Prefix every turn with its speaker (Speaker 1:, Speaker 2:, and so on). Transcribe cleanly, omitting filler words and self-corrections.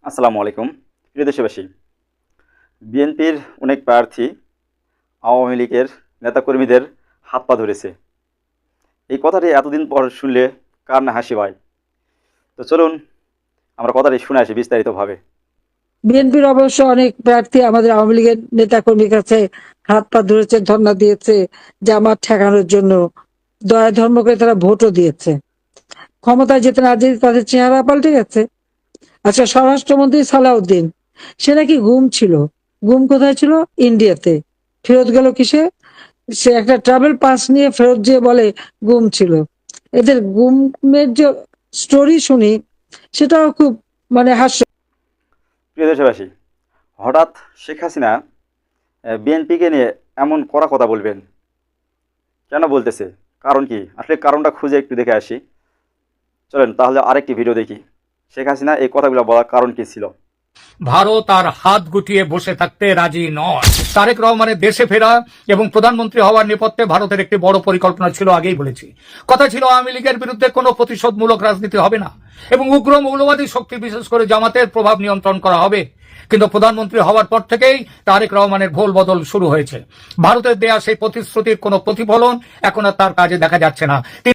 Speaker 1: আসসালামু আলাইকুম। প্রিয় দেশবাসী, বিএনপির অনেক প্রার্থী আওয়ামী লীগের নেতাকর্মীদের হাত পা ধরেছে। এই কথাটি এতদিন পর শুনলে কার না হাসি পায়। তো চলুন আমরা কথাটি শুনে আসি বিস্তারিতভাবে।
Speaker 2: বিএনপির অবশ্য অনেক প্রার্থী আমাদের আওয়ামী লীগের নেতাকর্মীর কাছে হাত পা ধরেছে, ধর্ণা দিয়েছে, জামাত ঠেকানোর জন্য দয়া ধর্ম করে তারা ভোটও দিয়েছে। ক্ষমতায় যেতে না যেতে তাদের চেহারা পাল্টে গেছে। আচ্ছা, স্বরাষ্ট্রমন্ত্রী সালাউদ্দিন, সে নাকি গুম ছিল। গুম কোথায় ছিল? ইন্ডিয়াতে। ফেরত গেল কিসে? সে একটা ট্রাভেল পাস নিয়ে ফেরত যেয়ে বলে গুম ছিল। এদের গুমের যে স্টোরি শুনি, সেটাও খুব হাস্য।
Speaker 1: প্রিয় দেশবাসী, হঠাৎ শেখ হাসিনা বিএনপিকে নিয়ে এমন কড়া কথা বলবেন, কেন বলতেছে? কারণ কি? আসলে কারণটা খুঁজে একটু দেখে আসি। চলেন তাহলে আরেকটি ভিডিও দেখি শেখ হাসিনা এই কথাগুলো বলার কারণ কি ছিল।
Speaker 3: ভারত আর হাত গুটিয়ে বসে থাকতে রাজি নয়। তারেক রহমানের দেশে ফেরা এবং প্রধানমন্ত্রী হওয়ার নেপথ্যে ভারতের একটি বড় পরিকল্পনা ছিল, আগেই বলেছি। কথা ছিল আওয়ামী লীগের বিরুদ্ধে কোনো প্রতিশোধমূলক রাজনীতি হবে না এবং উগ্র মৌলবাদী শক্তি বিশেষ করে জামাতের প্রভাব নিয়ন্ত্রণ করা হবে। কিন্তু প্রধানমন্ত্রী হওয়ার পর থেকেই তারেক রহমানের ভোল বদল শুরু হয়েছে। ভারতের দেয়া সেই প্রতিশ্রুতির কোনো প্রতিফলন এখন আর তার কাজে দেখা যাচ্ছে না।